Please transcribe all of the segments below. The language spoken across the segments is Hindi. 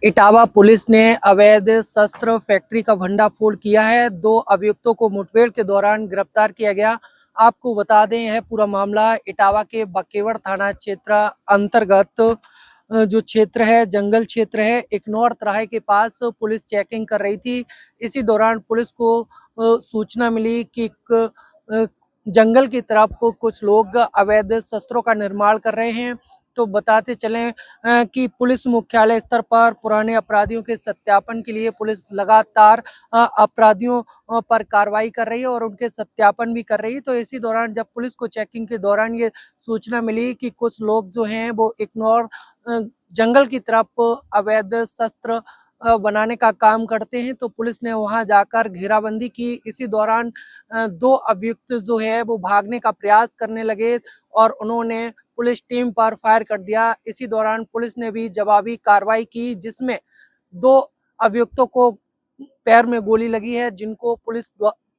इटावा पुलिस ने अवैध शस्त्र फैक्ट्री का भंडाफोड़ किया है। 2 अभियुक्तों को मुठभेड़ के दौरान गिरफ्तार किया गया। आपको बता दें, यह पूरा मामला इटावा के बकेवड़ थाना क्षेत्र अंतर्गत जो क्षेत्र है, जंगल क्षेत्र है, इकनौर तिराहे के पास पुलिस चेकिंग कर रही थी। इसी दौरान पुलिस को सूचना मिली कि जंगल की तरफ कुछ लोग अवैध शस्त्रों का निर्माण कर रहे हैं। तो बताते चलें कि पुलिस मुख्यालय स्तर पर पुराने अपराधियों के सत्यापन के लिए पुलिस लगातार अपराधियों पर कार्रवाई कर रही है और उनके सत्यापन भी कर रही है। तो इसी दौरान जब पुलिस को चेकिंग के दौरान ये सूचना मिली कि कुछ लोग जो हैं वो इग्नोर जंगल की तरफ अवैध शस्त्र बनाने का काम करते हैं, तो पुलिस ने वहां जाकर घेराबंदी की। इसी दौरान 2 अभियुक्त जो है वो भागने का प्रयास करने लगे और उन्होंने पुलिस टीम पर फायर कर दिया। इसी दौरान पुलिस ने भी जवाबी कार्रवाई की, जिसमें 2 अभियुक्तों को पैर में गोली लगी है, जिनको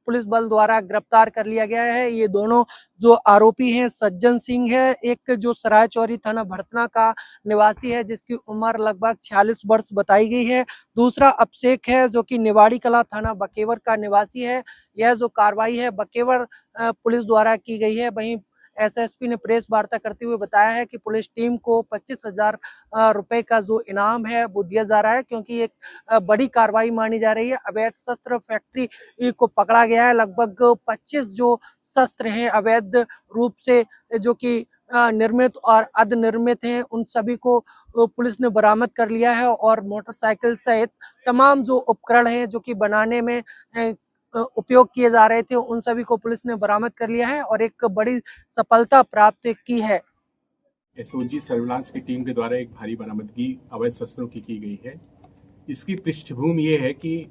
पुलिस बल द्वारा गिरफ्तार कर लिया गया है। ये दोनों जो आरोपी हैं, सज्जन सिंह है, एक जो सराय चौरी थाना भड़तना का निवासी है जिसकी उम्र लगभग 46 वर्ष बताई गई है। दूसरा अभिषेक है जो कि निवाड़ी कला थाना बकेवर का निवासी है। यह जो कार्रवाई है बकेवर पुलिस द्वारा की गई है। वहीं एसएसपी ने प्रेस वार्ता करते हुए बताया है कि पुलिस टीम को 25,000 रुपए का जो इनाम है वो दिया जा रहा है, क्योंकि एक बड़ी कार्रवाई मानी जा रही है। अवैध शस्त्र फैक्ट्री को पकड़ा गया है। लगभग 25 जो शस्त्र हैं अवैध रूप से जो कि निर्मित और अर्धनिर्मित हैं, उन सभी को पुलिस ने बरामद कर लिया है और मोटरसाइकिल सहित तमाम जो उपकरण हैं जो कि बनाने में उपयोग किए जा रहे थे, उन सभी को पुलिस ने बरामद कर लिया है और एक बड़ी सफलता प्राप्त की है। एसओजी सर्विलांस की टीम के द्वारा एक भारी बरामदगी अवैध शस्त्रों की गई है। इसकी पृष्ठभूमि ये है कि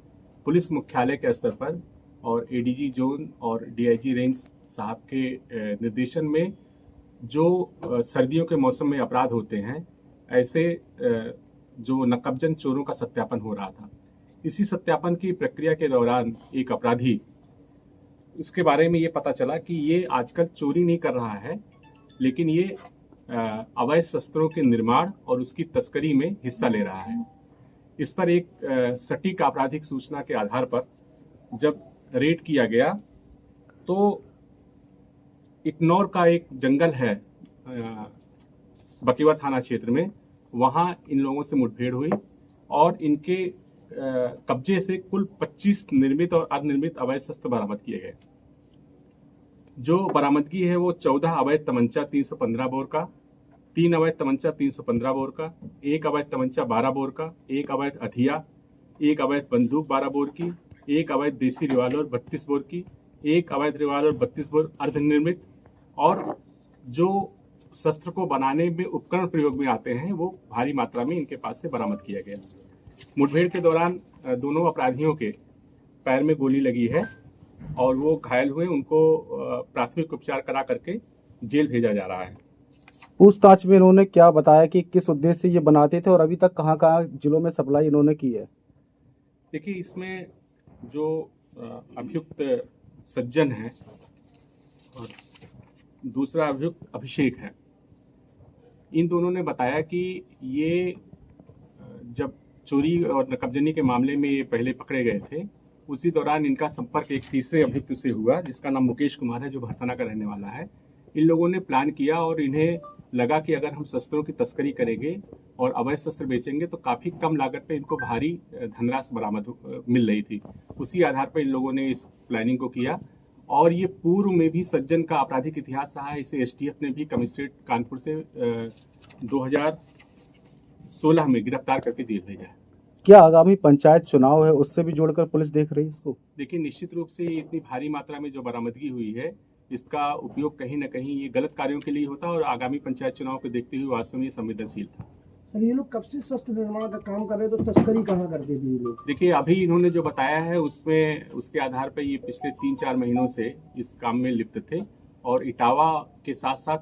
पुलिस मुख्यालय के स्तर पर और एडीजी जोन और डीआईजी रेंज साहब के निर्देशन में जो सर्दियों के मौसम में अपराध होते हैं, ऐसे जो नकबजन चोरों का सत्यापन हो रहा था। इसी सत्यापन की प्रक्रिया के दौरान एक अपराधी, उसके बारे में ये पता चला कि ये आजकल चोरी नहीं कर रहा है, लेकिन ये अवैध शस्त्रों के निर्माण और उसकी तस्करी में हिस्सा ले रहा है। इस पर एक सटीक आपराधिक सूचना के आधार पर जब रेड किया गया तो इकनौर का एक जंगल है बकेवर थाना क्षेत्र में, वहाँ इन लोगों से मुठभेड़ हुई और इनके कब्जे से कुल 25 निर्मित और अर्धनिर्मित अवैध शस्त्र बरामद किए गए। जो बरामदगी है वो 14 अवैध तमंचा 315 बोर का, 3 अवैध तमंचा 315 बोर का, 1 अवैध तमंचा 12 बोर का, 1 अवैध हथिया, 1 अवैध बंदूक 12 बोर की, 1 अवैध देसी रिवाल्वर 32 बोर की, 1 अवैध रिवाल्वर 32 बोर अर्धनिर्मित, और जो शस्त्र को बनाने में उपकरण प्रयोग में आते हैं वो भारी मात्रा में इनके पास से बरामद किया गया। मुठभेड़ के दौरान दोनों अपराधियों के पैर में गोली लगी है और वो घायल हुए। उनको प्राथमिक उपचार करा करके जेल भेजा जा रहा है। पूछताछ में इन्होंने क्या बताया कि किस उद्देश्य से ये बनाते थे और अभी तक कहाँ कहाँ जिलों में सप्लाई इन्होंने की है? देखिए, इसमें जो अभियुक्त सज्जन है और दूसरा अभियुक्त अभिषेक है, इन दोनों ने बताया कि ये जब चोरी और नकबजनी के मामले में ये पहले पकड़े गए थे, उसी दौरान इनका संपर्क एक तीसरे अभियुक्त से हुआ जिसका नाम मुकेश कुमार है, जो भड़तना का रहने वाला है। इन लोगों ने प्लान किया और इन्हें लगा कि अगर हम शस्त्रों की तस्करी करेंगे और अवैध शस्त्र बेचेंगे तो काफ़ी कम लागत पे इनको भारी धनराशि बरामद मिल रही थी। उसी आधार पर इन लोगों ने इस प्लानिंग को किया और ये पूर्व में भी सज्जन का आपराधिक इतिहास रहा है। इसे एसटीएफ ने भी कमिश्नरेट कानपुर से 2016 में गिरफ्तार करके जेल भेजा है। क्या आगामी पंचायत चुनाव है उससे भी जोड़कर पुलिस देख रही है इसको? देखिए, निश्चित रूप से इतनी भारी मात्रा में जो बरामदगी हुई है, इसका उपयोग कहीं ना कहीं ये गलत कार्यों के लिए होता है और आगामी पंचायत चुनाव को देखते हुए वास्तव में संवेदनशील था। सर, ये लोग कब से शस्त्र निर्माण का काम कर रहे हैं, तो तस्करी कहाँ करते थे ये लोग? देखिए, अभी इन्होंने जो बताया है उसमें उसके आधार पर ये पिछले 3-4 महीनों से इस काम में लिप्त थे और इटावा के साथ साथ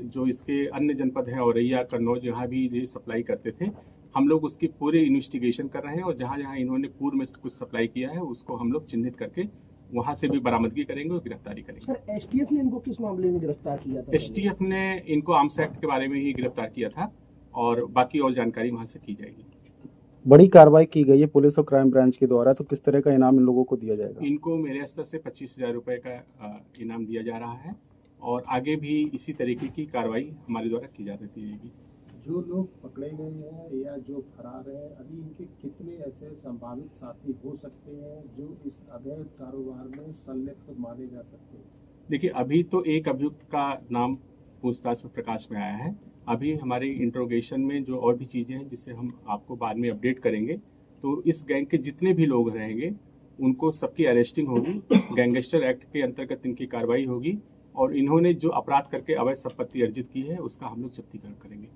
जो इसके अन्य जनपद हैं, औरैया, कन्नौज, यहाँ भी ये सप्लाई करते थे। हम लोग उसकी पूरी इन्वेस्टिगेशन कर रहे हैं और जहाँ जहाँ इन्होंने पूर्व में कुछ सप्लाई किया है उसको हम लोग चिन्हित करके वहाँ से भी बरामदगी करेंगे और गिरफ्तारी करेंगे। सर, एसटीएफ ने इनको किस मामले में गिरफ्तार किया था? एसटीएफ ने इनको आर्म्स एक्ट के बारे में ही गिरफ्तार किया था और बाकी और जानकारी वहाँ से की जाएगी। बड़ी कार्रवाई की गई है पुलिस और क्राइम ब्रांच के द्वारा, तो किस तरह का इनाम इन लोगों को दिया जाएगा? इनको मेरे स्तर से 25,000 रुपये का इनाम दिया जा रहा है और आगे भी इसी तरीके की कार्रवाई हमारे द्वारा की जा रहती रहेगी। जो लोग पकड़े गए हैं या जो फरार हैं, अभी इनके कितने ऐसे संभावित साथी हो सकते हैं जो इस अवैध कारोबार में संलिप्त माने जा सकते हैं? देखिए, अभी तो एक अभियुक्त का नाम पूछताछ में प्रकाश में आया है। अभी हमारे इंट्रोगेशन में जो और भी चीज़ें हैं जिससे हम आपको बाद में अपडेट करेंगे, तो इस गैंग के जितने भी लोग रहेंगे उनको सबकी अरेस्टिंग होगी, गैंगस्टर एक्ट के अंतर्गत इनकी कार्रवाई होगी और इन्होंने जो अपराध करके अवैध संपत्ति अर्जित की है उसका हम लोग जब्ती करेंगे।